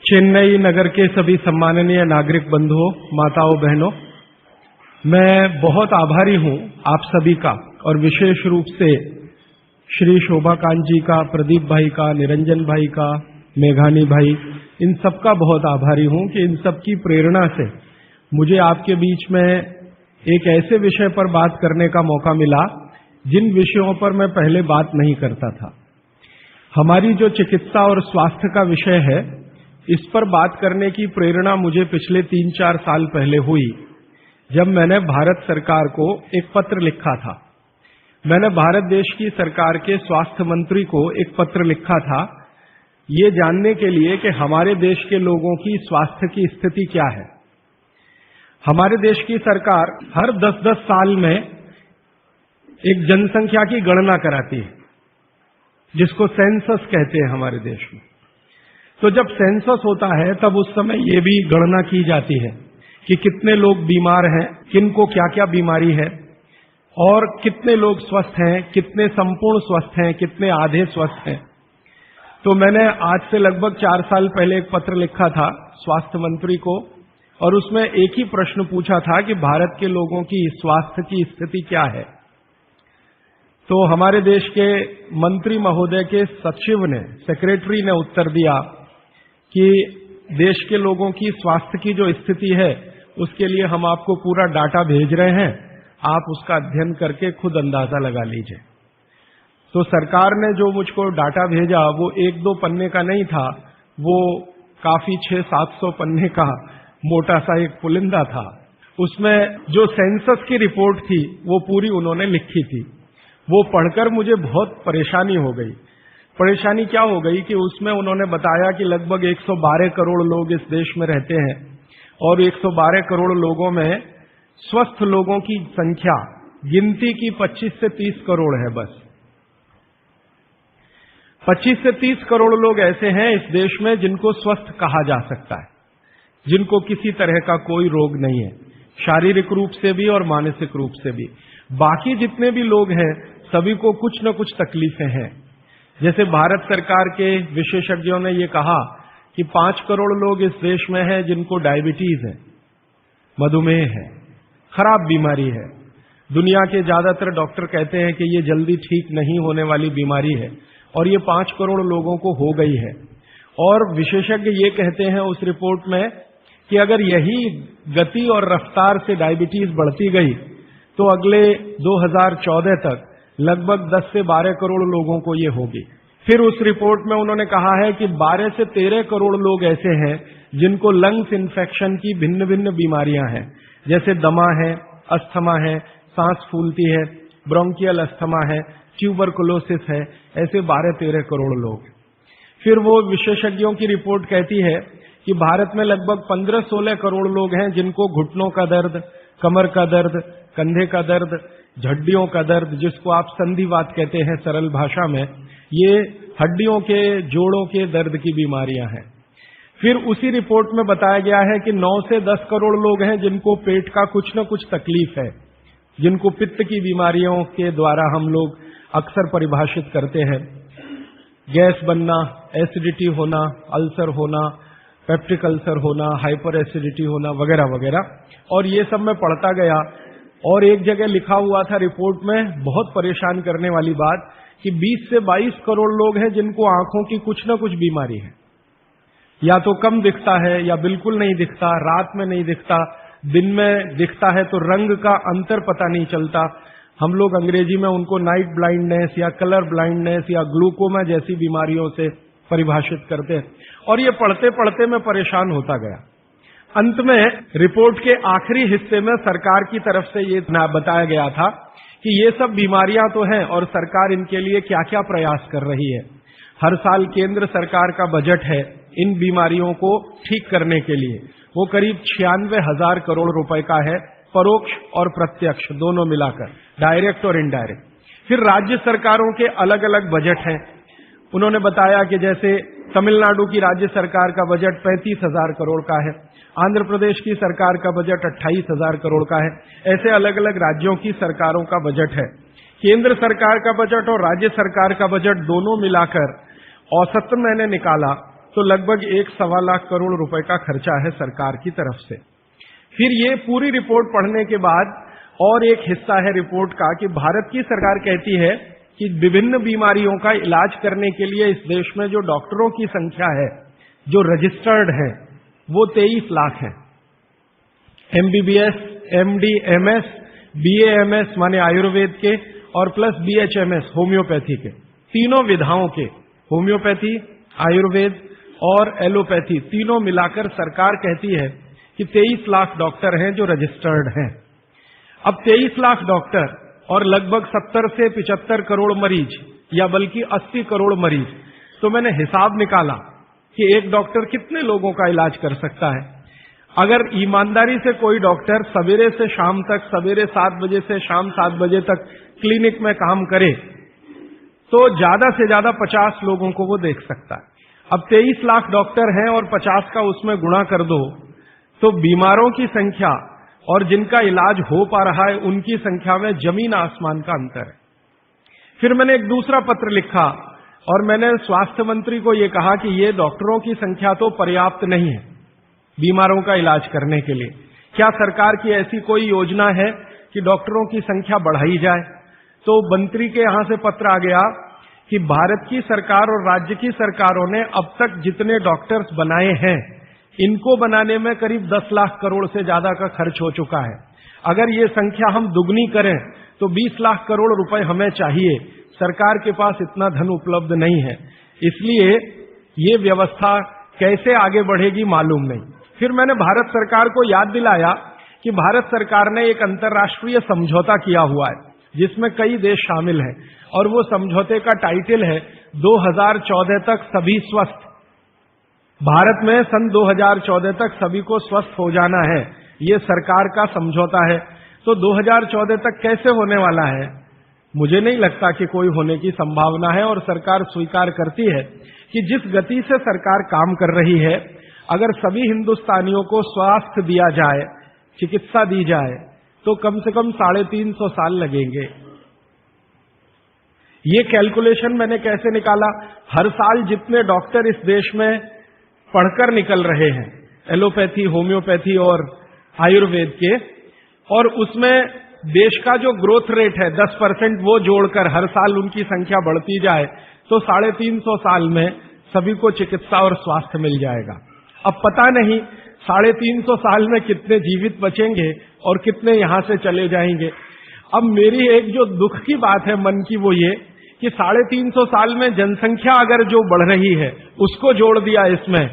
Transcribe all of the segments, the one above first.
चेन्नई नगर के सभी सम्माननीय नागरिक बंधुओं, माताओं, बहनों, मैं बहुत आभारी हूं आप सभी का और विशेष रूप से श्री शोभाकांत जी का, प्रदीप भाई का, निरंजन भाई का, मेघानी भाई, इन सब का बहुत आभारी हूं कि इन सब की प्रेरणा से मुझे आपके बीच में एक ऐसे विषय पर बात करने का मौका मिला जिन विषयों पर मैं पहले बात नहीं करता था। हमारी जो चिकित्सा और स्वास्थ्य का विषय है, इस पर बात करने की प्रेरणा मुझे पिछले 3-4 साल पहले हुई, जब मैंने भारत सरकार को एक पत्र लिखा था। मैंने भारत देश की सरकार के स्वास्थ्य मंत्री को एक पत्र लिखा था, ये जानने के लिए कि हमारे देश के लोगों की स्वास्थ्य की स्थिति क्या है। हमारे देश की सरकार हर 10-10 साल में एक जनसंख्या की गणना कराती है, जिसको सेंसस कहते हैं हमारे देश में। तो जब सेंसस होता है तब उस समय ये भी गणना की जाती है कि कितने लोग बीमार हैं, किनको क्या क्या बीमारी है और कितने लोग स्वस्थ हैं, कितने संपूर्ण स्वस्थ हैं, कितने आधे स्वस्थ हैं। तो मैंने आज से लगभग 4 साल पहले एक पत्र लिखा था स्वास्थ्य मंत्री को और उसमें एक ही प्रश्न पूछा था कि भारत के लोगों की स्वास्थ्य की स्थिति क्या है। तो हमारे देश के मंत्री महोदय के सचिव ने, सेक्रेटरी ने उत्तर दिया कि देश के लोगों की स्वास्थ्य की जो स्थिति है उसके लिए हम आपको पूरा डाटा भेज रहे हैं, आप उसका अध्ययन करके खुद अंदाजा लगा लीजिए। तो सरकार ने जो मुझको डाटा भेजा वो 1-2 पन्ने का नहीं था, वो काफी 600-700 पन्ने का मोटा सा एक पुलिंदा था। उसमें जो सेंसस की रिपोर्ट थी वो पूरी उन्होंने लिखी थी। वो पढ़कर मुझे बहुत परेशानी हो गई। परेशानी क्या हो गई कि उसमें उन्होंने बताया कि लगभग 112 करोड़ लोग इस देश में रहते हैं और 112 करोड़ लोगों में स्वस्थ लोगों की संख्या गिनती की 25 से 30 करोड़ है। बस 25 से 30 करोड़ लोग ऐसे हैं इस देश में जिनको स्वस्थ कहा जा सकता है, जिनको किसी तरह का कोई रोग नहीं है, शारीरिक रूप से भी और मानसिक रूप से भी। बाकी जितने भी लोग हैं सभी को कुछ न कुछ तकलीफें हैं। जैसे भारत सरकार के विशेषज्ञों ने ये कहा कि 5 करोड़ लोग इस देश में हैं जिनको डायबिटीज है, मधुमेह है, खराब बीमारी है। दुनिया के ज्यादातर डॉक्टर कहते हैं कि ये जल्दी ठीक नहीं होने वाली बीमारी है और ये 5 करोड़ लोगों को हो गई है। और विशेषज्ञ ये कहते हैं उस रिपोर्ट में कि अगर यही गति और रफ्तार से डायबिटीज बढ़ती गई तो अगले 2014 तक लगभग 10 से 12 करोड़ लोगों को ये होगी। फिर उस रिपोर्ट में उन्होंने कहा है कि 12 से 13 करोड़ लोग ऐसे हैं जिनको लंग्स इन्फेक्शन की भिन्न भिन्न बीमारियां हैं, जैसे दमा है, अस्थमा है, सांस फूलती है, ब्रोंकियल अस्थमा है, ट्यूबरकुलोसिस है, ऐसे 12-13 करोड़ लोग। फिर वो विशेषज्ञों की रिपोर्ट कहती है कि भारत में लगभग 15-16 करोड़ लोग हैं जिनको घुटनों का दर्द, कमर का दर्द, कंधे का दर्द, हड्डियों का दर्द, जिसको आप संधिवात कहते हैं सरल भाषा में, ये हड्डियों के, जोड़ों के दर्द की बीमारियां हैं। फिर उसी रिपोर्ट में बताया गया है कि 9 से 10 करोड़ लोग हैं जिनको पेट का कुछ न कुछ तकलीफ है, जिनको पित्त की बीमारियों के द्वारा हम लोग अक्सर परिभाषित करते हैं। गैस बनना, एसिडिटी होना, अल्सर होना, पेप्टिक अल्सर होना, हाइपर एसिडिटी होना, वगैरह वगैरह। और ये सब मैं पढ़ता गया और एक जगह लिखा हुआ था रिपोर्ट में, बहुत परेशान करने वाली बात, कि 20 से 22 करोड़ लोग हैं जिनको आंखों की कुछ न कुछ बीमारी है। या तो कम दिखता है या बिल्कुल नहीं दिखता, रात में नहीं दिखता, दिन में दिखता है तो रंग का अंतर पता नहीं चलता। हम लोग अंग्रेजी में उनको नाइट ब्लाइंडनेस या कलर ब्लाइंडनेस या ग्लूकोमा जैसी बीमारियों से परिभाषित करते हैं। और ये पढ़ते पढ़ते मैं परेशान होता गया। अंत में रिपोर्ट के आखिरी हिस्से में सरकार की तरफ से ये बताया गया था कि ये सब बीमारियां तो हैं और सरकार इनके लिए क्या क्या प्रयास कर रही है। हर साल केंद्र सरकार का बजट है इन बीमारियों को ठीक करने के लिए, वो करीब 96,000 करोड़ रुपए का है, परोक्ष और प्रत्यक्ष दोनों मिलाकर, डायरेक्ट और इनडायरेक्ट। फिर राज्य सरकारों के अलग अलग बजट हैं। उन्होंने बताया कि जैसे तमिलनाडु की राज्य सरकार का बजट 35,000 करोड़ का है, आंध्र प्रदेश की सरकार का बजट 28,000 करोड़ का है। ऐसे अलग अलग राज्यों की सरकारों का बजट है। केंद्र सरकार का बजट और राज्य सरकार का बजट दोनों मिलाकर औसतन मैंने निकाला तो लगभग 1-1.25 लाख करोड़ रुपए का खर्चा है सरकार की तरफ से। फिर ये पूरी रिपोर्ट पढ़ने के बाद और एक हिस्सा है रिपोर्ट का कि भारत की सरकार कहती है कि विभिन्न बीमारियों का इलाज करने के लिए इस देश में जो डॉक्टरों की संख्या है, जो रजिस्टर्ड है, वो 23 लाख है। MBBS, MD, MS, BAMS माने आयुर्वेद के और प्लस BHMS होम्योपैथी के, तीनों विधाओं के, होम्योपैथी, आयुर्वेद और एलोपैथी तीनों मिलाकर सरकार कहती है कि 23 लाख डॉक्टर हैं जो रजिस्टर्ड हैं। अब 23 लाख डॉक्टर और लगभग 70 से 75 करोड़ मरीज या बल्कि 80 करोड़ मरीज, तो मैंने हिसाब निकाला कि एक डॉक्टर कितने लोगों का इलाज कर सकता है। अगर ईमानदारी से कोई डॉक्टर सवेरे से शाम तक, सवेरे 7 बजे से शाम 7 बजे तक क्लिनिक में काम करे तो ज्यादा से ज्यादा 50 लोगों को वो देख सकता है। अब 23 लाख डॉक्टर हैं और 50 का उसमें गुणा कर दो तो बीमारों की संख्या और जिनका इलाज हो पा रहा है उनकी संख्या में जमीन आसमान का अंतर है। फिर मैंने एक दूसरा पत्र लिखा और मैंने स्वास्थ्य मंत्री को यह कहा कि ये डॉक्टरों की संख्या तो पर्याप्त नहीं है बीमारों का इलाज करने के लिए। क्या सरकार की ऐसी कोई योजना है कि डॉक्टरों की संख्या बढ़ाई जाए? तो मंत्री के यहां से पत्र आ गया कि भारत की सरकार और राज्य की सरकारों ने अब तक जितने डॉक्टर्स बनाए हैं, इनको बनाने में करीब 10 लाख करोड़ से ज्यादा का खर्च हो चुका है। अगर ये संख्या हम दुगनी करें तो 20 लाख करोड़ रुपए हमें चाहिए। सरकार के पास इतना धन उपलब्ध नहीं है, इसलिए ये व्यवस्था कैसे आगे बढ़ेगी मालूम नहीं। फिर मैंने भारत सरकार को याद दिलाया कि भारत सरकार ने एक अंतर्राष्ट्रीय समझौता किया हुआ है जिसमें कई देश शामिल हैं और वो समझौते का टाइटल है 2014 तक सभी स्वस्थ। भारत में सन 2014 तक सभी को स्वस्थ हो जाना है, ये सरकार का समझौता है। तो 2014 तक कैसे होने वाला है? मुझे नहीं लगता कि कोई होने की संभावना है और सरकार स्वीकार करती है कि जिस गति से सरकार काम कर रही है, अगर सभी हिंदुस्तानियों को स्वास्थ्य दिया जाए, चिकित्सा दी जाए, तो कम से कम 350 साल लगेंगे। ये कैलकुलेशन मैंने कैसे निकाला? हर साल जितने डॉक्टर इस देश में पढ़कर निकल रहे हैं, एलोपैथी, होम्योपैथी और आयुर्वेद के, और उसमें देश का जो ग्रोथ रेट है 10%, वो जोड़कर हर साल उनकी संख्या बढ़ती जाए तो 350 साल में सभी को चिकित्सा और स्वास्थ्य मिल जाएगा। अब पता नहीं 350 साल में कितने जीवित बचेंगे और कितने यहां से चले जाएंगे। अब मेरी एक जो दुख की बात है मन की, वो ये कि 350 साल में जनसंख्या अगर जो बढ़ रही है उसको जोड़ दिया इसमें,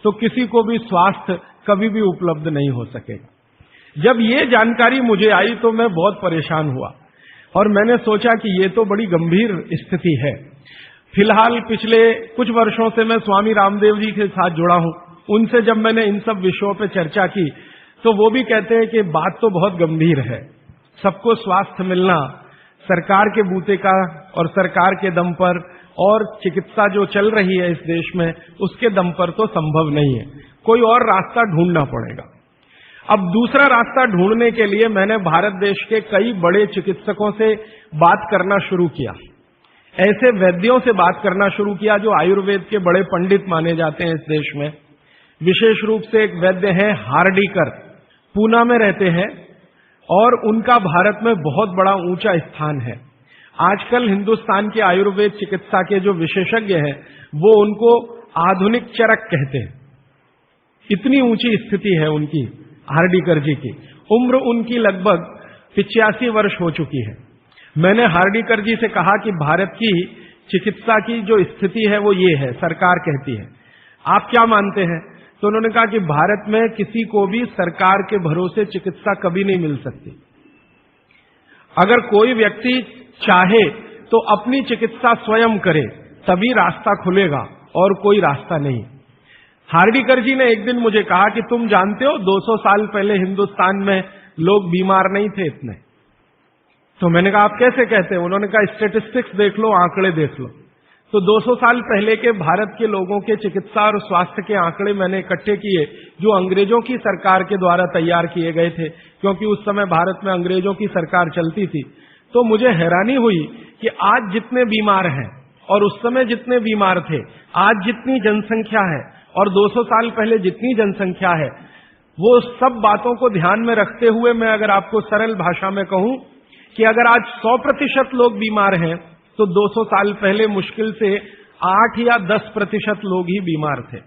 तो किसी को भी स्वास्थ्य कभी भी उपलब्ध नहीं हो सकेगा। जब ये जानकारी मुझे आई तो मैं बहुत परेशान हुआ और मैंने सोचा कि ये तो बड़ी गंभीर स्थिति है। फिलहाल पिछले कुछ वर्षों से मैं स्वामी रामदेव जी के साथ जुड़ा हूं। उनसे जब मैंने इन सब विषयों पर चर्चा की तो वो भी कहते हैं कि बात तो बहुत गंभीर है, सबको स्वास्थ्य मिलना सरकार के बूते का और सरकार के दम पर और चिकित्सा जो चल रही है इस देश में उसके दम पर तो संभव नहीं है, कोई और रास्ता ढूंढना पड़ेगा। अब दूसरा रास्ता ढूंढने के लिए मैंने भारत देश के कई बड़े चिकित्सकों से बात करना शुरू किया, ऐसे वैद्यों से बात करना शुरू किया जो आयुर्वेद के बड़े पंडित माने जाते हैं इस देश में। विशेष रूप से एक वैद्य हैं हार्डीकर, पूना में रहते हैं और उनका भारत में बहुत बड़ा ऊंचा स्थान है। आजकल हिंदुस्तान के आयुर्वेद चिकित्सा के जो विशेषज्ञ हैं वो उनको आधुनिक चरक कहते हैं, इतनी ऊंची स्थिति है उनकी, हार्डीकर जी की। उम्र उनकी लगभग 85 वर्ष हो चुकी है। मैंने हार्डीकर जी से कहा कि भारत की चिकित्सा की जो स्थिति है वो ये है, सरकार कहती है, आप क्या मानते हैं? तो उन्होंने कहा कि भारत में किसी को भी सरकार के भरोसे चिकित्सा कभी नहीं मिल सकती। अगर कोई व्यक्ति चाहे तो अपनी चिकित्सा स्वयं करे तभी रास्ता खुलेगा और कोई रास्ता नहीं। हार्डीकर जी ने एक दिन मुझे कहा कि तुम जानते हो 200 साल पहले हिंदुस्तान में लोग बीमार नहीं थे इतने। तो मैंने कहा आप कैसे कहते हैं? उन्होंने कहा स्टेटिस्टिक्स देख लो, आंकड़े देख लो। तो 200 साल पहले के भारत के लोगों के चिकित्सा और स्वास्थ्य के आंकड़े मैंने इकट्ठे किए जो अंग्रेजों की सरकार के द्वारा तैयार किए गए थे, क्योंकि उस समय भारत में अंग्रेजों की सरकार चलती थी। तो मुझे हैरानी हुई कि आज जितने बीमार हैं और उस समय जितने बीमार थे, आज जितनी जनसंख्या है और 200 साल पहले जितनी जनसंख्या है, वो सब बातों को ध्यान में रखते हुए मैं अगर आपको सरल भाषा में कहूं कि अगर आज 100% लोग बीमार हैं तो 200 साल पहले मुश्किल से 8 या 10% लोग ही बीमार थे।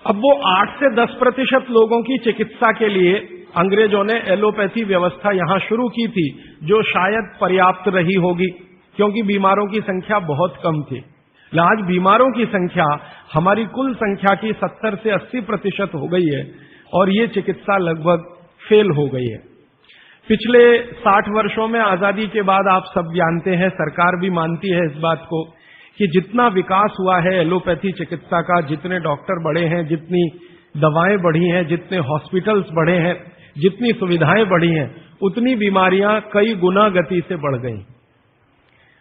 अब वो 8 से 10% लोगों की चिकित्सा के लिए अंग्रेजों ने एलोपैथी व्यवस्था यहां शुरू की थी, जो शायद पर्याप्त रही होगी क्योंकि बीमारों की संख्या बहुत कम थी। आज बीमारों की संख्या हमारी कुल संख्या की 70 से 80% हो गई है और ये चिकित्सा लगभग फेल हो गई है। पिछले 60 वर्षों में आजादी के बाद आप सब जानते हैं, सरकार भी मानती है इस बात को कि जितना विकास हुआ है एलोपैथी चिकित्सा का, जितने डॉक्टर बढ़े हैं, जितनी दवाएं बढ़ी हैं, जितने हॉस्पिटल्स बढ़े हैं, जितनी सुविधाएं बढ़ी हैं, उतनी बीमारियां कई गुना गति से बढ़ गई।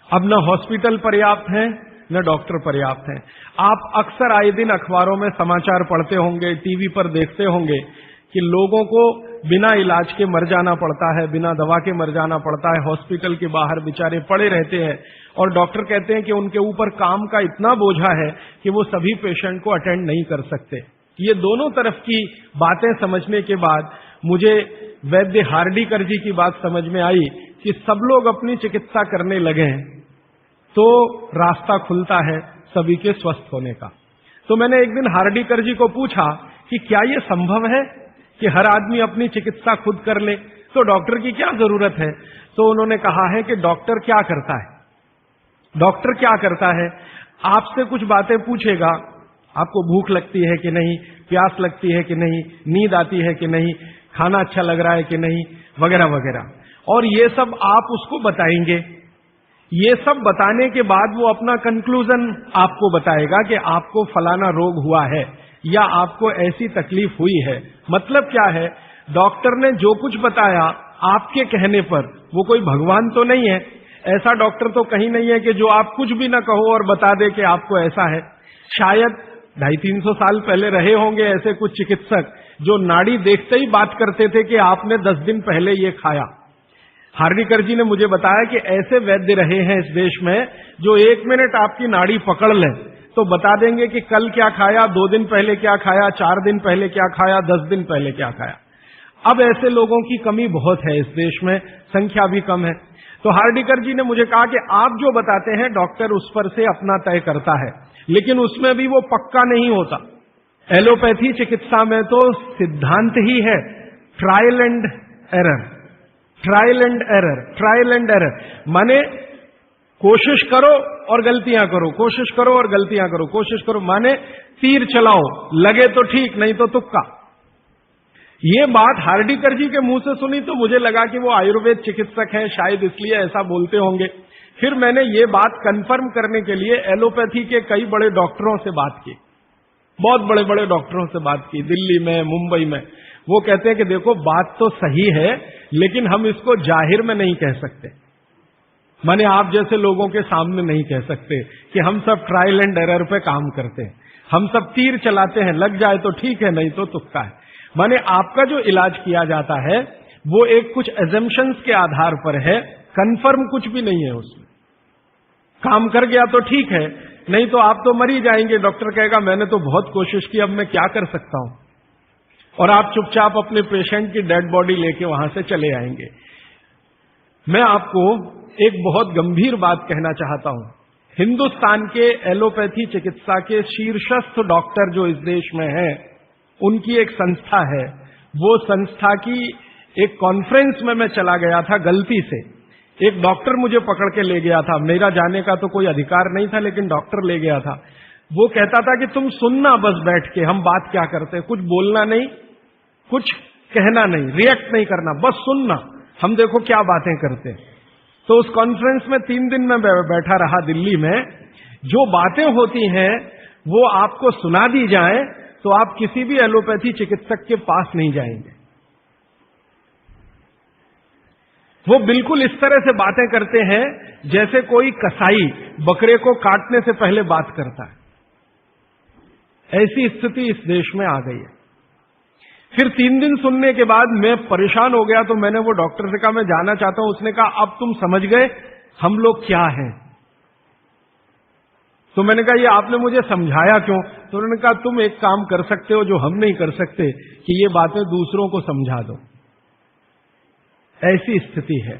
अब न हॉस्पिटल पर्याप्त हैं न डॉक्टर पर्याप्त हैं। आप अक्सर आए दिन अखबारों में समाचार पढ़ते होंगे, टीवी पर देखते होंगे कि लोगों को बिना इलाज के मर जाना पड़ता है, बिना दवा के मर जाना पड़ता है, हॉस्पिटल के बाहर बेचारे पड़े रहते हैं और डॉक्टर कहते हैं कि उनके ऊपर काम का इतना बोझा है कि वो सभी पेशेंट को अटेंड नहीं कर सकते। ये दोनों तरफ की बातें समझने के बाद मुझे वैद्य हार्डीकर जी की बात समझ में आई कि सब लोग अपनी चिकित्सा करने लगे हैं तो रास्ता खुलता है सभी के स्वस्थ होने का। तो मैंने एक दिन हार्डीकर जी को पूछा कि क्या ये संभव है कि हर आदमी अपनी चिकित्सा खुद कर ले, तो डॉक्टर की क्या जरूरत है? तो उन्होंने कहा है कि डॉक्टर क्या करता है, डॉक्टर क्या करता है, आपसे कुछ बातें पूछेगा, आपको भूख लगती है कि नहीं, प्यास लगती है कि नहीं, नींद आती है कि नहीं, खाना अच्छा लग रहा है कि नहीं, वगैरह वगैरह, और ये सब आप उसको बताएंगे। ये सब बताने के बाद वो अपना कंक्लूजन आपको बताएगा कि आपको फलाना रोग हुआ है या आपको ऐसी तकलीफ हुई है। मतलब क्या है, डॉक्टर ने जो कुछ बताया आपके कहने पर, वो कोई भगवान तो नहीं है, ऐसा डॉक्टर तो कहीं नहीं है कि जो आप कुछ भी ना कहो और बता दे कि आपको ऐसा है। शायद 250-300 साल पहले रहे होंगे ऐसे कुछ चिकित्सक जो नाड़ी देखते ही बात करते थे कि आपने 10 दिन पहले ये खाया। हार्डीकर जी ने मुझे बताया कि ऐसे वैद्य रहे हैं इस देश में जो 1 मिनट आपकी नाड़ी पकड़ लें तो बता देंगे कि कल क्या खाया, 2 दिन पहले क्या खाया, 4 दिन पहले क्या खाया, 10 दिन पहले क्या खाया। अब ऐसे लोगों की कमी बहुत है इस देश में, संख्या भी कम है। तो हार्डीकर जी ने मुझे कहा कि आप जो बताते हैं डॉक्टर उस पर से अपना तय करता है, लेकिन उसमें भी वो पक्का नहीं होता। एलोपैथी चिकित्सा में तो सिद्धांत ही है trial and error, trial and error, trial and error, माने कोशिश करो और गलतियां करो, कोशिश करो और गलतियां करो, कोशिश करो, माने तीर चलाओ, लगे तो ठीक, नहीं तो तुक्का। ये बात हार्डीकर जी के मुंह से सुनी तो मुझे लगा कि वो आयुर्वेद चिकित्सक हैं, शायद इसलिए ऐसा बोलते होंगे। फिर मैंने ये बात कंफर्म करने के लिए एलोपैथी के कई बड़े डॉक्टरों से बात की, बहुत बड़े बड़े डॉक्टरों से बात की, दिल्ली में, मुंबई में। वो कहते हैं कि देखो बात तो सही है लेकिन हम इसको जाहिर में नहीं कह सकते, माने आप जैसे लोगों के सामने नहीं कह सकते कि हम सब ट्रायल एंड एरर पे काम करते हैं, हम सब तीर चलाते हैं, लग जाए तो ठीक है नहीं तो तुक्का है। माने आपका जो इलाज किया जाता है वो एक कुछ एजम्पशंस के आधार पर है, कंफर्म कुछ भी नहीं है उसमें। काम कर गया तो ठीक है, नहीं तो आप तो मर ही जाएंगे। डॉक्टर कहेगा मैंने तो बहुत कोशिश की, अब मैं क्या कर सकता हूं, और आप चुपचाप अपने पेशेंट की डेड बॉडी लेके वहां से चले आएंगे। मैं आपको एक बहुत गंभीर बात कहना चाहता हूं। हिंदुस्तान के एलोपैथी चिकित्सा के शीर्षस्थ डॉक्टर जो इस देश में हैं, उनकी एक संस्था है, वो संस्था की एक कॉन्फ्रेंस में मैं चला गया था गलती से। एक डॉक्टर मुझे पकड़ के ले गया था, मेरा जाने का तो कोई अधिकार नहीं था लेकिन डॉक्टर ले गया था। वो कहता था कि तुम सुनना बस बैठ के, हम बात क्या करते, कुछ बोलना नहीं, कुछ कहना नहीं, रिएक्ट नहीं करना, बस सुनना, हम देखो क्या बातें करते। तो उस कॉन्फ्रेंस में 3 दिन में बैठा रहा दिल्ली में। जो बातें होती हैं वो आपको सुना दी जाए तो आप किसी भी एलोपैथी चिकित्सक के पास नहीं जाएंगे। वो बिल्कुल इस तरह से बातें करते हैं जैसे कोई कसाई बकरे को काटने से पहले बात करता है। ऐसी स्थिति इस देश में आ गई है। फिर 3 दिन सुनने के बाद मैं परेशान हो गया, तो मैंने वो डॉक्टर से कहा मैं जाना चाहता हूं। उसने कहा अब तुम समझ गए हम लोग क्या हैं। तो मैंने कहा ये आपने मुझे समझाया क्यों? तो उन्होंने कहा तुम एक काम कर सकते हो जो हम नहीं कर सकते, कि ये बातें दूसरों को समझा दो। ऐसी स्थिति है।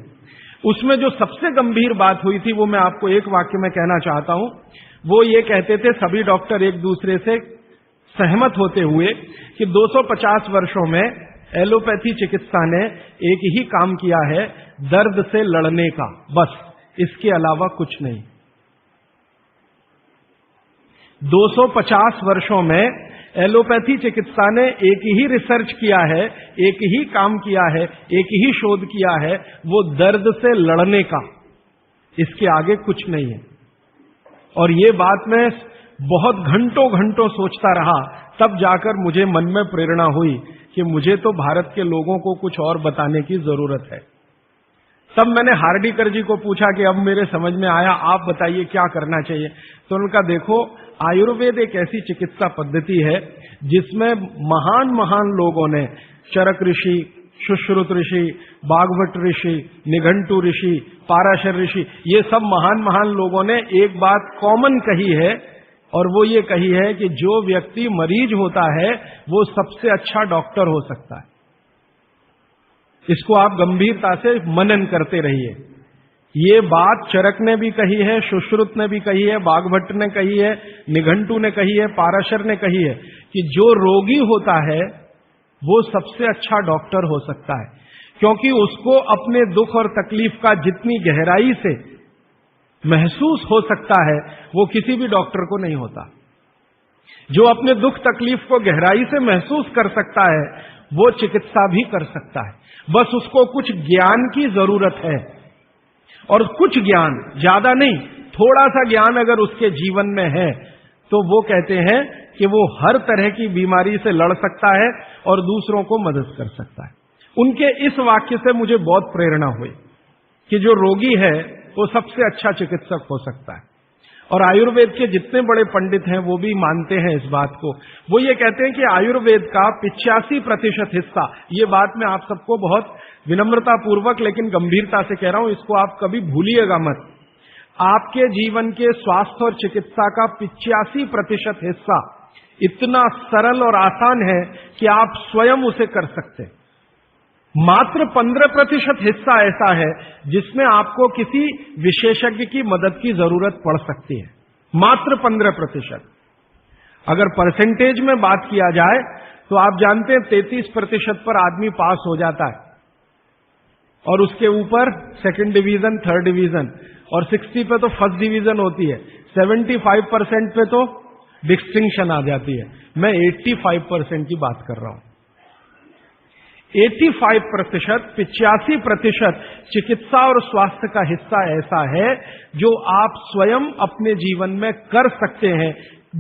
उसमें जो सबसे गंभीर बात हुई थी वो मैं आपको एक वाक्य में कहना चाहता हूं। वो ये कहते थे, सभी डॉक्टर एक दूसरे से सहमत होते हुए, कि 250 वर्षों में एलोपैथी चिकित्सा ने एक ही काम किया है, दर्द से लड़ने का, बस, इसके अलावा कुछ नहीं। 250 वर्षों में एलोपैथी चिकित्सा ने एक ही रिसर्च किया है, एक ही काम किया है, एक ही शोध किया है, वो दर्द से लड़ने का, इसके आगे कुछ नहीं है। और ये बात मैं बहुत घंटों घंटों सोचता रहा, तब जाकर मुझे मन में प्रेरणा हुई कि मुझे तो भारत के लोगों को कुछ और बताने की जरूरत है। तब मैंने हार्डीकर जी को पूछा कि अब मेरे समझ में आया, आप बताइए क्या करना चाहिए। तो उनका, देखो, आयुर्वेद एक ऐसी चिकित्सा पद्धति है जिसमें महान महान लोगों ने, चरक ऋषि, सुश्रुत ऋषि, बागभट्ट ऋषि, निघंटु ऋषि, पाराशर ऋषि, ये सब महान महान लोगों ने एक बात कॉमन कही है, और वो ये कही है कि जो व्यक्ति मरीज होता है वो सबसे अच्छा डॉक्टर हो सकता है। इसको आप गंभीरता से मनन करते रहिए। ये बात चरक ने भी कही है, सुश्रुत ने भी कही है, बागभट्ट ने कही है, निघंटु ने कही है, पाराशर ने कही है, कि जो रोगी होता है वो सबसे अच्छा डॉक्टर हो सकता है, क्योंकि उसको अपने दुख और तकलीफ का जितनी गहराई से महसूस हो सकता है वो किसी भी डॉक्टर को नहीं होता। जो अपने दुख तकलीफ को गहराई से महसूस कर सकता है वो चिकित्सा भी कर सकता है, बस उसको कुछ ज्ञान की जरूरत है। और कुछ ज्ञान, ज्यादा नहीं, थोड़ा सा ज्ञान अगर उसके जीवन में है तो वो कहते हैं कि वो हर तरह की बीमारी से लड़ सकता है और दूसरों को मदद कर सकता है। उनके इस वाक्य से मुझे बहुत प्रेरणा हुई कि जो रोगी है वो सबसे अच्छा चिकित्सक हो सकता है। और आयुर्वेद के जितने बड़े पंडित हैं वो भी मानते हैं इस बात को। वो ये कहते हैं कि आयुर्वेद का 85% हिस्सा, ये बात मैं आप सबको बहुत विनम्रता पूर्वक लेकिन गंभीरता से कह रहा हूं, इसको आप कभी भूलिएगा मत। आपके जीवन के स्वास्थ्य और चिकित्सा का 85% हिस्सा इतना सरल और आसान है कि आप स्वयं उसे कर सकते हैं। मात्र 15% हिस्सा ऐसा है जिसमें आपको किसी विशेषज्ञ की मदद की जरूरत पड़ सकती है। मात्र 15%। अगर परसेंटेज में बात किया जाए तो आप जानते हैं 33% पर आदमी पास हो जाता है, और उसके ऊपर सेकंड डिवीजन, थर्ड डिवीजन, और 60 पे तो फर्स्ट डिवीजन होती है, 75% पे तो डिस्टिंक्शन आ जाती है। मैं 85% की बात कर रहा हूं। 85%, 85% चिकित्सा और स्वास्थ्य का हिस्सा ऐसा है जो आप स्वयं अपने जीवन में कर सकते हैं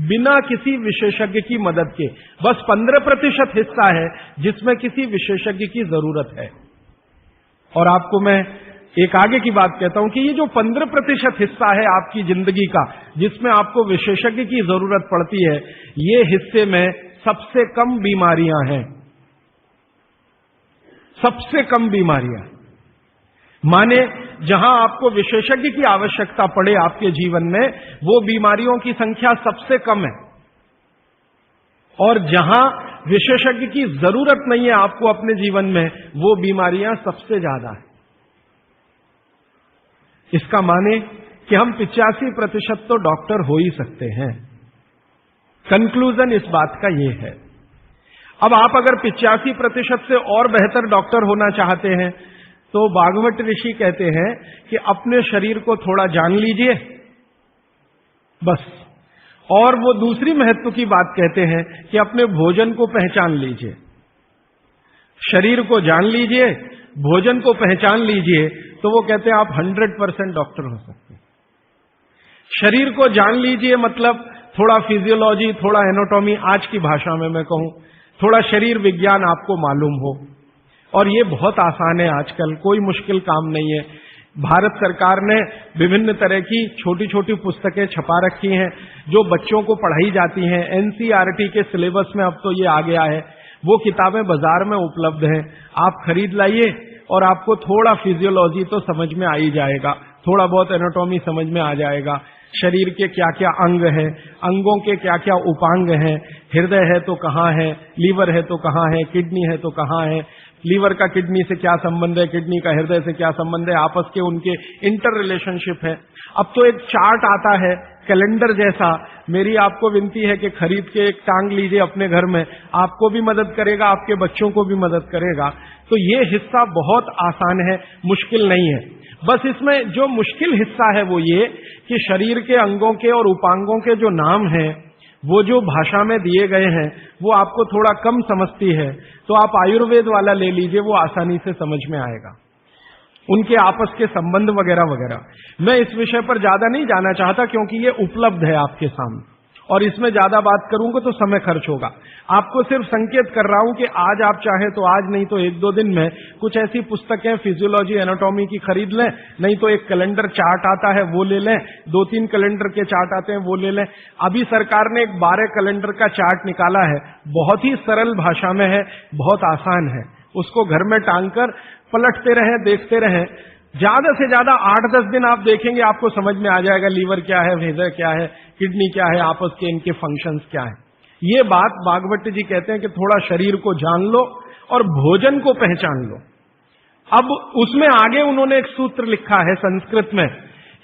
बिना किसी विशेषज्ञ की मदद के। बस 15% हिस्सा है जिसमें किसी विशेषज्ञ की जरूरत है। और आपको मैं एक आगे की बात कहता हूं कि ये जो 15% हिस्सा है आपकी जिंदगी का जिसमें आपको विशेषज्ञ की जरूरत पड़ती है, ये हिस्से में सबसे कम बीमारियां हैं। सबसे कम बीमारियां, माने जहां आपको विशेषज्ञ की आवश्यकता पड़े आपके जीवन में, वो बीमारियों की संख्या सबसे कम है। और जहां विशेषज्ञ की जरूरत नहीं है आपको अपने जीवन में, वो बीमारियां सबसे ज्यादा है। इसका माने कि हम 85% तो डॉक्टर हो ही सकते हैं। कंक्लूजन इस बात का ये है। अब आप अगर 85% से और बेहतर डॉक्टर होना चाहते हैं तो बागवट ऋषि कहते हैं कि अपने शरीर को थोड़ा जान लीजिए, बस। और वो दूसरी महत्व की बात कहते हैं कि अपने भोजन को पहचान लीजिए। शरीर को जान लीजिए, भोजन को पहचान लीजिए, तो वो कहते हैं आप 100% डॉक्टर हो सकते हैं। शरीर को जान लीजिए मतलब थोड़ा फिजियोलॉजी, थोड़ा एनाटॉमी, आज की भाषा में मैं कहूं थोड़ा शरीर विज्ञान आपको मालूम हो। और ये बहुत आसान है आजकल, कोई मुश्किल काम नहीं है। भारत सरकार ने विभिन्न तरह की छोटी छोटी पुस्तकें छपा रखी हैं जो बच्चों को पढ़ाई जाती हैं। एनसीईआरटी के सिलेबस में अब तो ये आ गया है। वो किताबें बाजार में उपलब्ध हैं, आप खरीद लाइए और आपको थोड़ा फिजियोलॉजी तो समझ में आ ही जाएगा, थोड़ा बहुत एनाटॉमी समझ में आ जाएगा। शरीर के क्या क्या अंग है, अंगों के क्या क्या उपांग हैं, हृदय है तो कहाँ है, लीवर है तो कहाँ है, किडनी है तो कहाँ है, लीवर का किडनी से क्या संबंध है, किडनी का हृदय से क्या संबंध है, आपस के उनके इंटर रिलेशनशिप है। अब तो एक चार्ट आता है कैलेंडर जैसा, मेरी आपको विनती है कि खरीद के एक टांग लीजिए अपने घर में, आपको भी मदद करेगा, आपके बच्चों को भी मदद करेगा। तो ये हिस्सा बहुत आसान है, मुश्किल नहीं है। बस इसमें जो मुश्किल हिस्सा है वो ये कि शरीर के अंगों के और उपांगों के जो नाम हैं वो जो भाषा में दिए गए हैं वो आपको थोड़ा कम समझती है, तो आप आयुर्वेद वाला ले लीजिए, वो आसानी से समझ में आएगा, उनके आपस के संबंध वगैरह वगैरह। मैं इस विषय पर ज्यादा नहीं जाना चाहता क्योंकि ये उपलब्ध है आपके सामने, और इसमें ज्यादा बात करूंगा तो समय खर्च होगा। आपको सिर्फ संकेत कर रहा हूं कि आज आप चाहे तो आज, नहीं तो एक दो दिन में कुछ ऐसी पुस्तकें फिजियोलॉजी एनाटॉमी की खरीद लें, नहीं तो एक कैलेंडर चार्ट आता है वो ले लें, 2-3 कैलेंडर के चार्ट आते हैं वो ले लें। अभी सरकार ने एक 12 कैलेंडर का चार्ट निकाला है, बहुत ही सरल भाषा में है, बहुत आसान है, उसको घर में टांग कर पलटते रहें, देखते रहें। ज्यादा से ज्यादा 8-10 दिन आप देखेंगे, आपको समझ में आ जाएगा लीवर क्या है, हृदय क्या है, किडनी क्या है, आपस के इनके फंक्शंस क्या है। ये बात भागवत जी कहते हैं कि थोड़ा शरीर को जान लो और भोजन को पहचान लो। अब उसमें आगे उन्होंने एक सूत्र लिखा है संस्कृत में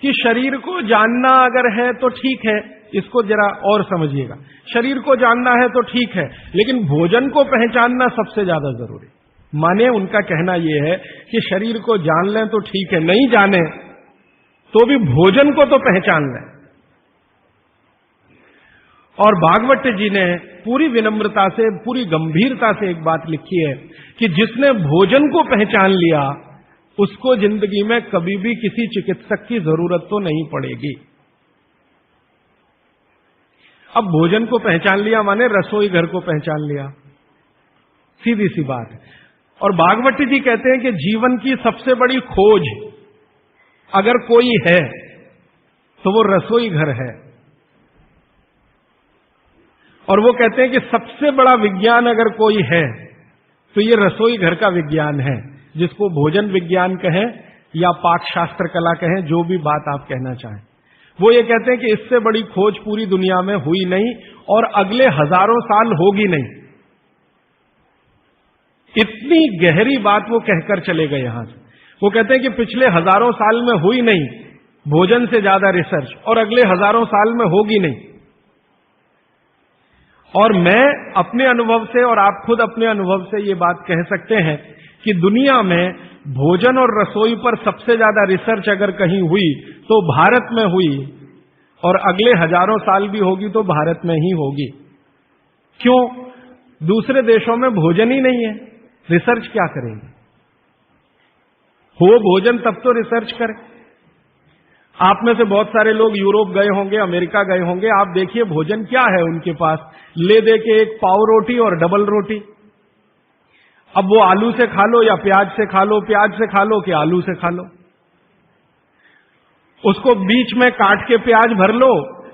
कि शरीर को जानना अगर है तो ठीक है, इसको जरा और समझिएगा, शरीर को जानना है तो ठीक है, लेकिन भोजन को पहचानना सबसे ज्यादा जरूरी। माने उनका कहना यह है कि शरीर को जान लें तो ठीक है, नहीं जाने तो भी भोजन को तो पहचान लें। और भागवत जी ने पूरी विनम्रता से, पूरी गंभीरता से एक बात लिखी है कि जिसने भोजन को पहचान लिया उसको जिंदगी में कभी भी किसी चिकित्सक की जरूरत तो नहीं पड़ेगी। अब भोजन को पहचान लिया माने रसोई घर को पहचान लिया, सीधी सी बात है। और भागवत जी कहते हैं कि जीवन की सबसे बड़ी खोज अगर कोई है तो वो रसोई घर है। और वो कहते हैं कि सबसे बड़ा विज्ञान अगर कोई है तो ये रसोई घर का विज्ञान है, जिसको भोजन विज्ञान कहें या पाक शास्त्र कला कहें, जो भी बात आप कहना चाहें। वो ये कहते हैं कि इससे बड़ी खोज पूरी दुनिया में हुई नहीं और अगले हजारों साल होगी नहीं। इतनी गहरी बात वो कहकर चले गए यहां से। वो कहते हैं कि पिछले हजारों साल में हुई नहीं भोजन से ज्यादा रिसर्च, और अगले हजारों साल में होगी नहीं। और मैं अपने अनुभव से और आप खुद अपने अनुभव से ये बात कह सकते हैं कि दुनिया में भोजन और रसोई पर सबसे ज्यादा रिसर्च अगर कहीं हुई तो भारत में हुई, और अगले हजारों साल भी होगी तो भारत में ही होगी। क्यों? दूसरे देशों में भोजन ही नहीं है, रिसर्च क्या करेंगे? हो भोजन तब तो रिसर्च करें। आप में से बहुत सारे लोग यूरोप गए होंगे, अमेरिका गए होंगे, आप देखिए भोजन क्या है उनके पास, ले दे के एक पाव रोटी और डबल रोटी। अब वो आलू से खा लो या प्याज से खा लो, प्याज से खा लो कि आलू से खा लो, उसको बीच में काट के प्याज भर लो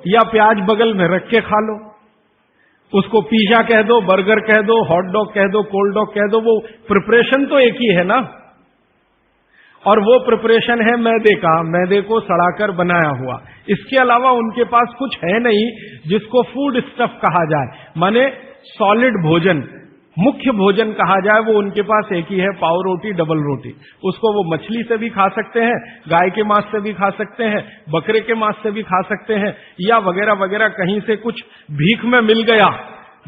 या प्याज बगल में रख के खा लो, उसको पिज़्ज़ा कह दो, बर्गर कह दो, हॉट डॉग कह दो, कोल्ड डॉग कह दो, वो प्रिपरेशन तो एक ही है ना। और वो प्रिपरेशन है मैदे का, मैदे को सड़ाकर बनाया हुआ। इसके अलावा उनके पास कुछ है नहीं जिसको फूड स्टफ कहा जाए, माने सॉलिड भोजन, मुख्य भोजन कहा जाए, वो उनके पास एक ही है, पाव रोटी डबल रोटी। उसको वो मछली से भी खा सकते हैं, गाय के मांस से भी खा सकते हैं, बकरे के मांस से भी खा सकते हैं, या वगैरह वगैरह कहीं से कुछ भीख में मिल गया,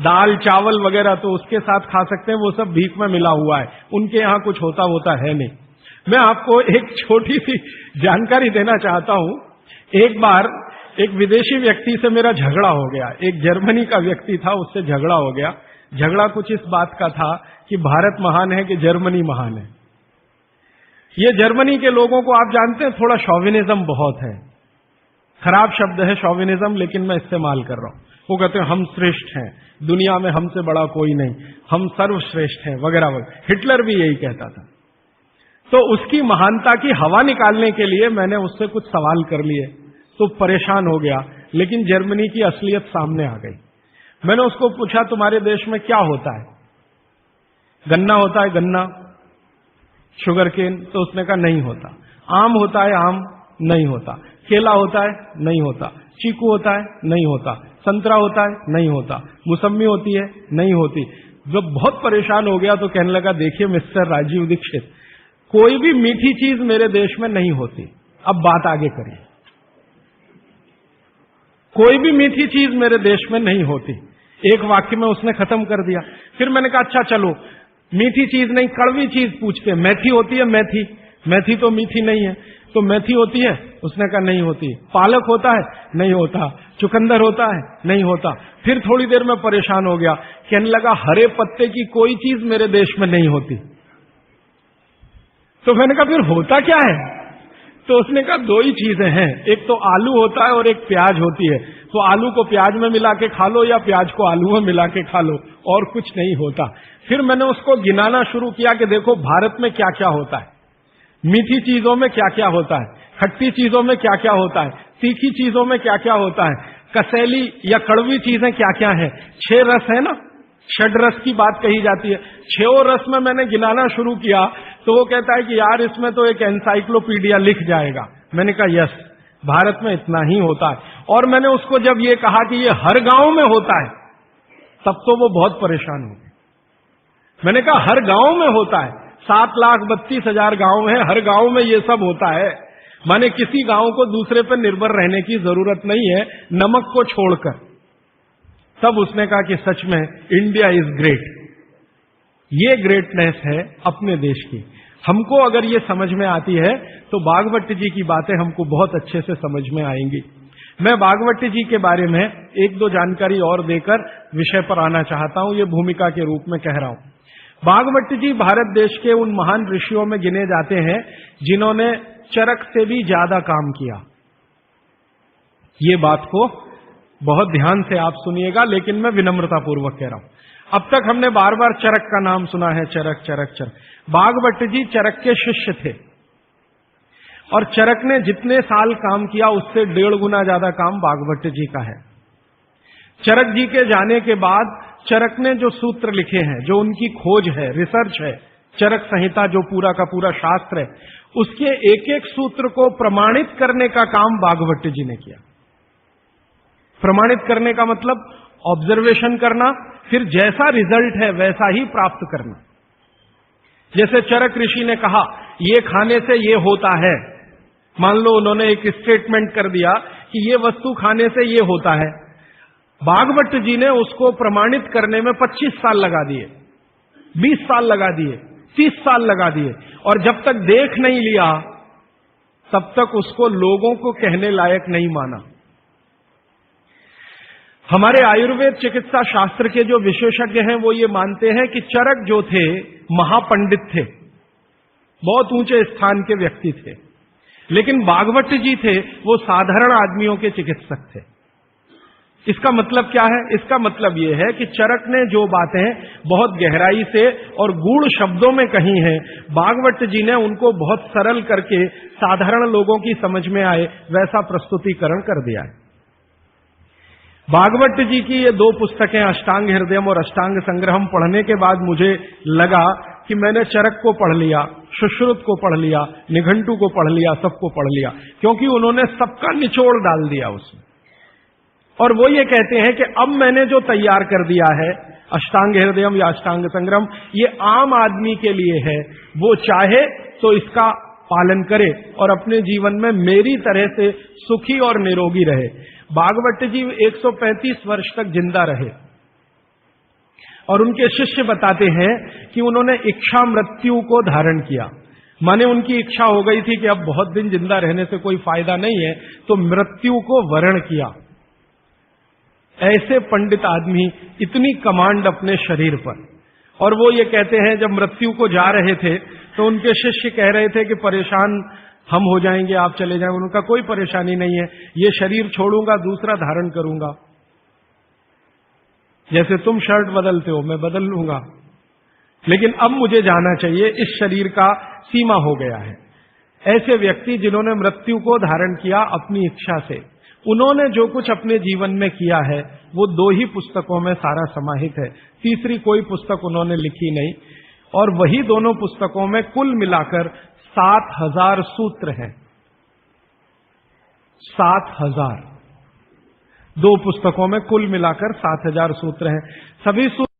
दाल चावल वगैरह, तो उसके साथ खा सकते हैं, वो सब भीख में मिला हुआ है, उनके यहां कुछ होता है नहीं। मैं आपको एक छोटी सी जानकारी देना चाहता हूं। एक बार एक विदेशी व्यक्ति से मेरा झगड़ा हो गया, एक जर्मनी का व्यक्ति था, उससे झगड़ा हो गया। झगड़ा कुछ इस बात का था कि भारत महान है कि जर्मनी महान है। ये जर्मनी के लोगों को आप जानते हैं, थोड़ा शॉविनिज्म बहुत है, खराब शब्द है शॉविनिज्म, लेकिन मैं इस्तेमाल कर रहा हूं। वो कहते हैं हम श्रेष्ठ हैं, दुनिया में हमसे बड़ा कोई नहीं, हम सर्वश्रेष्ठ हैं वगैरह वगैरह। हिटलर भी यही कहता था। तो उसकी महानता की हवा निकालने के लिए मैंने उससे कुछ सवाल कर लिए, तो परेशान हो गया, लेकिन जर्मनी की असलियत सामने आ गई। मैंने उसको पूछा तुम्हारे देश में क्या होता है? गन्ना होता है, गन्ना, शुगर केन? तो उसने कहा नहीं होता। आम होता है, आम? नहीं होता। केला होता है? नहीं होता। चीकू होता है? नहीं होता। संतरा होता है? नहीं होता। मौसम्मी होती है? नहीं होती। जब बहुत परेशान हो गया तो कहने लगा, देखिए मिस्टर राजीव दीक्षित, कोई भी मीठी चीज मेरे देश में नहीं होती। अब बात आगे करिए। कोई भी मीठी चीज मेरे देश में नहीं होती। एक वाक्य में उसने खत्म कर दिया। फिर मैंने कहा, अच्छा चलो, मीठी चीज नहीं, कड़वी चीज पूछते हैं। मेथी होती है? मेथी? मेथी तो मीठी नहीं है। तो मेथी होती है? उसने कहा नहीं होती। पालक होता है? नहीं होता। चुकंदर होता है? नहीं होता। फिर थोड़ी देर में परेशान हो गया, कहने लगा, हरे पत्ते की कोई चीज मेरे देश में नहीं होती। तो मैंने कहा, फिर होता क्या है? तो उसने कहा, दो ही चीजें हैं, एक तो आलू होता है और एक प्याज होती है। तो आलू को प्याज में मिला के खा लो या प्याज को आलू में मिला के खा लो, और कुछ नहीं होता। फिर मैंने उसको गिनाना शुरू किया कि देखो भारत में क्या क्या होता है, मीठी चीजों में क्या क्या होता है, खट्टी चीजों में क्या क्या होता है, तीखी चीजों में क्या क्या होता है, कसैली या कड़वी चीजें क्या क्या है। 6 रस है ना, षड रस की बात कही जाती है। 6 रस में मैंने गिनाना शुरू किया तो वो कहता है कि यार इसमें तो एक एनसाइक्लोपीडिया लिख जाएगा। मैंने कहा यस, भारत में इतना ही होता है। और मैंने उसको जब ये कहा कि ये हर गांव में होता है, तब तो वो बहुत परेशान हो गए। मैंने कहा हर गांव में होता है, 7,32,000 गांव है, हर गांव में ये सब होता है। माने किसी गांव को दूसरे पर निर्भर रहने की जरूरत नहीं है, नमक को छोड़कर। तब उसने कहा कि सच में इंडिया इज ग्रेट। ये ग्रेटनेस है अपने देश की। हमको अगर ये समझ में आती है तो भागवत जी की बातें हमको बहुत अच्छे से समझ में आएंगी। मैं भागवत जी के बारे में 1-2 जानकारी और देकर विषय पर आना चाहता हूं, ये भूमिका के रूप में कह रहा हूं। भागवत जी भारत देश के उन महान ऋषियों में गिने जाते हैं जिन्होंने चरक से भी ज्यादा काम किया। ये बात को बहुत ध्यान से आप सुनिएगा, लेकिन मैं विनम्रतापूर्वक कह रहा हूं। अब तक हमने बार बार चरक का नाम सुना है, चरक चरक चरक। भागवत जी चरक के शिष्य थे और चरक ने जितने साल काम किया उससे 1.5 गुना ज्यादा काम भागवत जी का है। चरक जी के जाने के बाद चरक ने जो सूत्र लिखे हैं, जो उनकी खोज है, रिसर्च है, चरक संहिता जो पूरा का पूरा शास्त्र है, उसके एक एक सूत्र को प्रमाणित करने का काम भागवत जी ने किया। प्रमाणित करने का मतलब ऑब्जर्वेशन करना, फिर जैसा रिजल्ट है वैसा ही प्राप्त करना। जैसे चरक ऋषि ने कहा ये खाने से ये होता है, मान लो उन्होंने एक स्टेटमेंट कर दिया कि ये वस्तु खाने से ये होता है। भागवत जी ने उसको प्रमाणित करने में 25 साल लगा दिए, 20 साल लगा दिए, 30 साल लगा दिए, और जब तक देख नहीं लिया तब तक उसको लोगों को कहने लायक नहीं माना। हमारे आयुर्वेद चिकित्सा शास्त्र के जो विशेषज्ञ हैं वो ये मानते हैं कि चरक जो थे महापंडित थे, बहुत ऊंचे स्थान के व्यक्ति थे, लेकिन भागवत जी थे वो साधारण आदमियों के चिकित्सक थे। इसका मतलब क्या है? इसका मतलब यह है कि चरक ने जो बातें बहुत गहराई से और गूढ़ शब्दों में कही हैं, भागवत जी ने उनको बहुत सरल करके साधारण लोगों की समझ में आए वैसा प्रस्तुतिकरण कर दिया है। भागवत जी की ये 2 पुस्तकें अष्टांग हृदयम और अष्टांग संग्रहम पढ़ने के बाद मुझे लगा कि मैंने चरक को पढ़ लिया, सुश्रुत को पढ़ लिया, निघंटु को पढ़ लिया, सबको पढ़ लिया, क्योंकि उन्होंने सबका निचोड़ डाल दिया उसमें। और वो ये कहते हैं कि अब मैंने जो तैयार कर दिया है अष्टांग हृदयम या अष्टांग संग्रहम, ये आम आदमी के लिए है। वो चाहे तो इसका पालन करे और अपने जीवन में मेरी तरह से सुखी और निरोगी रहे। भागवत जी 135 वर्ष तक जिंदा रहे और उनके शिष्य बताते हैं कि उन्होंने इच्छा मृत्यु को धारण किया। माने उनकी इच्छा हो गई थी कि अब बहुत दिन जिंदा रहने से कोई फायदा नहीं है, तो मृत्यु को वरण किया। ऐसे पंडित आदमी, इतनी कमांड अपने शरीर पर। और वो ये कहते हैं जब मृत्यु को जा रहे थे तो उनके शिष्य कह रहे थे कि परेशान हम हो जाएंगे, आप चले जाएंगे। उनका कोई परेशानी नहीं है, ये शरीर छोड़ूंगा दूसरा धारण करूंगा, जैसे तुम शर्ट बदलते हो मैं बदल लूंगा, लेकिन अब मुझे जाना चाहिए, इस शरीर का सीमा हो गया है। ऐसे व्यक्ति जिन्होंने मृत्यु को धारण किया अपनी इच्छा से, उन्होंने जो कुछ अपने जीवन में किया है वो 2 ही पुस्तकों में सारा समाहित है, तीसरी कोई पुस्तक उन्होंने लिखी नहीं। और वही दोनों पुस्तकों में कुल मिलाकर 7,000 सूत्र हैं। 7,000। 2 पुस्तकों में कुल मिलाकर 7,000 सूत्र हैं। सभी सूत्र